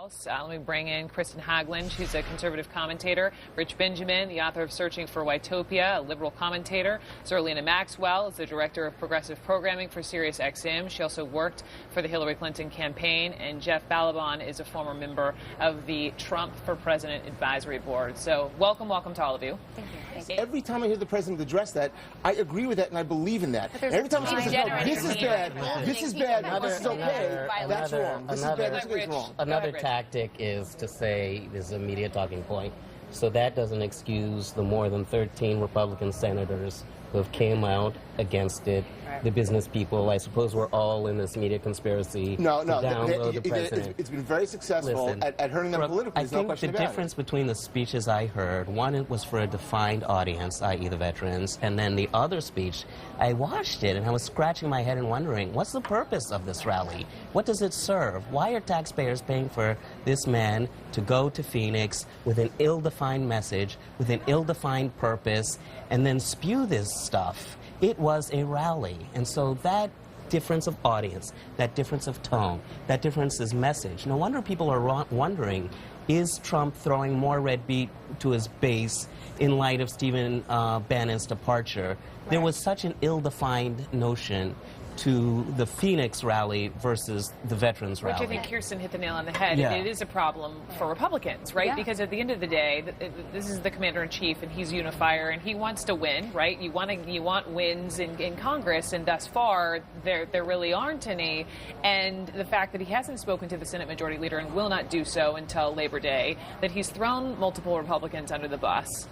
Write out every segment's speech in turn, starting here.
Let me bring in Kirsten Haglund. She's a conservative commentator. Rich Benjamin, the author of Searching for Whitopia, a liberal commentator. Zerlina Maxwell is the director of progressive programming for SiriusXM. She also worked for the Hillary Clinton campaign. And Jeff Ballabon is a former member of the Trump for President Advisory Board. So welcome to all of you. Thank you. Thank you. Every time I hear the president address that, I agree with that and I believe in that. Every time he says, no, this is bad, this is bad, this is okay, that's wrong. This is bad, this is wrong. Another tactic is to say there's a media talking point. So that doesn't excuse the more than 13 Republican senators who have came out against it. Right. The business people, I suppose we're all in this media conspiracy to download the president. It's been very successful at hurting them politically. I think the difference between the speeches I heard, one was for a defined audience, i.e. the veterans, and then the other speech, I watched it and I was scratching my head and wondering, what's the purpose of this rally? What does it serve? Why are taxpayers paying for this man to go to Phoenix with an ill-defined message, with an ill-defined purpose, and then spew this stuff? It was a rally, and so that difference of audience, that difference of tone, that difference is message. No wonder people are wondering, is Trump throwing more red meat to his base in light of Stephen Bannon's departure? Right. There was such an ill-defined notion to the Phoenix rally versus the veterans rally. Which I think Kirsten hit the nail on the head. Yeah. It is a problem for Republicans, right? Yeah. Because at the end of the day, this is the commander-in-chief, and he's unifier, and he wants to win, right? You want wins in Congress, and thus far, there really aren't any. And the fact that he hasn't spoken to the Senate Majority Leader and will not do so until Labor Day, that he's thrown multiple Republicans under the bus.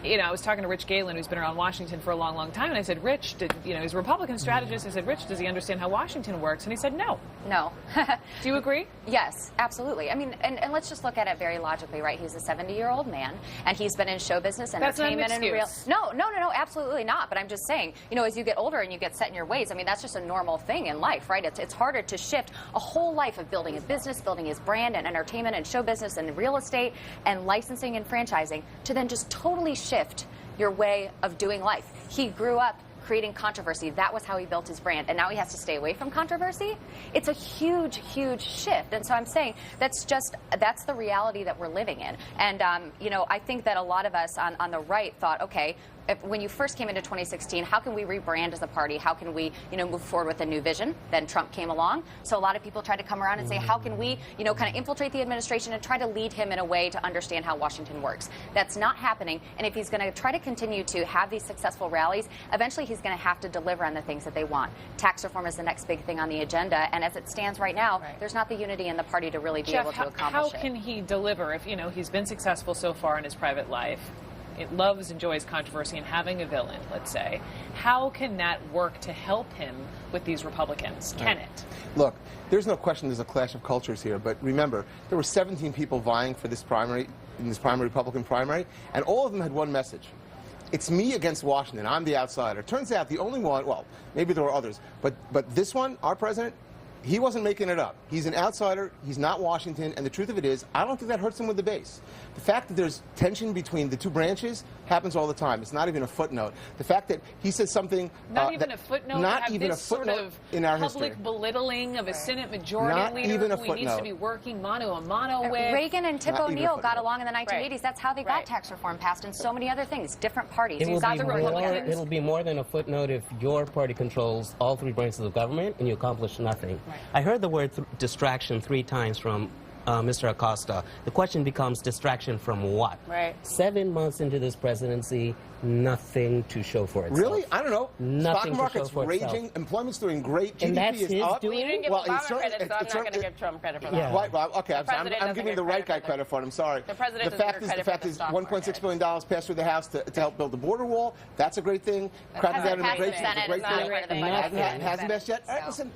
You know, I was talking to Rich Galen, who's been around Washington for a long, long time, and I said, Rich, he's a Republican strategist. I said, Rich, does he understand how Washington works? And he said, no. No. Do you agree? Yes, absolutely. I mean, and let's just look at it very logically, right? He's a 70-year-old man, and he's been in show business, entertainment, and real. No, absolutely not. But I'm just saying, as you get older and you get set in your ways, I mean, that's just a normal thing in life, right? It's harder to shift a whole life of building a business, building his brand, and entertainment, and show business, and real estate, and licensing and franchising, to then just totally shift your way of doing life. He grew up creating controversy. That was how he built his brand. And now he has to stay away from controversy. It's a huge, huge shift. And so I'm saying that's the reality that we're living in. And, I think that a lot of us on the right thought, okay, when you first came into 2016, how can we rebrand as a party? How can we, move forward with a new vision? Then Trump came along. So a lot of people tried to come around and say, how can we, kind of infiltrate the administration and try to lead him in a way to understand how Washington works? That's not happening. And if he's going to try to continue to have these successful rallies, eventually he's going to have to deliver on the things that they want. Tax reform is the next big thing on the agenda. And as it stands right now, there's not the unity in the party to really be able to accomplish it. How can he deliver if, he's been successful so far in his private life? It loves, enjoys controversy and having a villain, let's say. How can that work to help him with these Republicans? Can it? Look, there's no question there's a clash of cultures here, but remember, there were 17 people vying for this primary, in this Republican primary, and all of them had one message. It's me against Washington. I'm the outsider. Turns out the only one, well, maybe there were others, but this one, our president, he wasn't making it up. He's an outsider. He's not Washington. And the truth of it is, I don't think that hurts him with the base. The fact that there's tension between the two branches happens all the time. It's not even a footnote. The fact that he says something... Not even a footnote? Not even a footnote in our history. Public belittling of a Senate Majority Leader who he needs to be working mano a mano with. Reagan and Tip O'Neill got along in the 1980s. That's how they got tax reform passed, and so many other things. Different parties. It'll be more than a footnote if your party controls all three branches of government and you accomplish nothing. Right. I heard the word distraction 3 times from Mr. Acosta. The question becomes distraction from what? Right. 7 months into this presidency, nothing to show for itself. Really? I don't know. Nothing Stock market's to show for raging. Itself. Employment's doing great. And GDP is up. doing. You didn't give Obama credit, so I'm not going to give Trump credit for that. Yeah. Well, okay, I'm giving the right guy credit for it. I'm sorry. The president the fact is, $1.6 billion passed through the House to help build the border wall. That's a great thing. Cracking down on immigration is a great thing. Hasn't passed yet. All right, listen.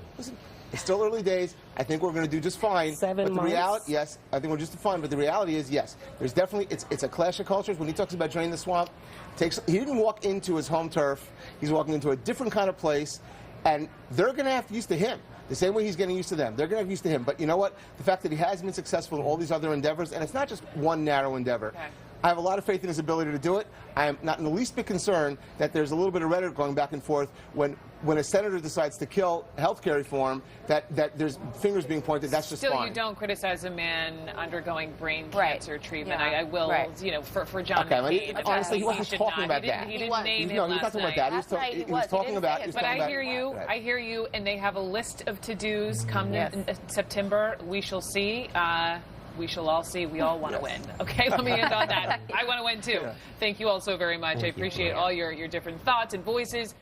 It's still early days. I think we're going to do just fine. 7 months? Reality, yes, I think we're just fine. But the reality is, yes, there's definitely, it's a clash of cultures. When he talks about draining the swamp, he didn't walk into his home turf. He's walking into a different kind of place, and they're going to have to get used to him. The same way he's getting used to them. They're going to get used to him. But you know what? The fact that he has been successful in all these other endeavors, and it's not just one narrow endeavor. Okay. I have a lot of faith in his ability to do it. I am not in the least bit concerned that there's a little bit of rhetoric going back and forth when a senator decides to kill health care reform, that there's fingers being pointed. That's just Still, fine. you don't criticize a man undergoing brain cancer treatment. Yeah. I will, you know, for John McCain. Honestly, he wasn't talking about that. He didn't name him No, he was last talking about night. that. He was talking about. But I hear you. Right. I hear you. And they have a list of to-dos come in September. We shall see. We shall all see. We all want to win. Okay, let me end on that. I want to win too. Thank you all so very much. I appreciate all your different thoughts and voices.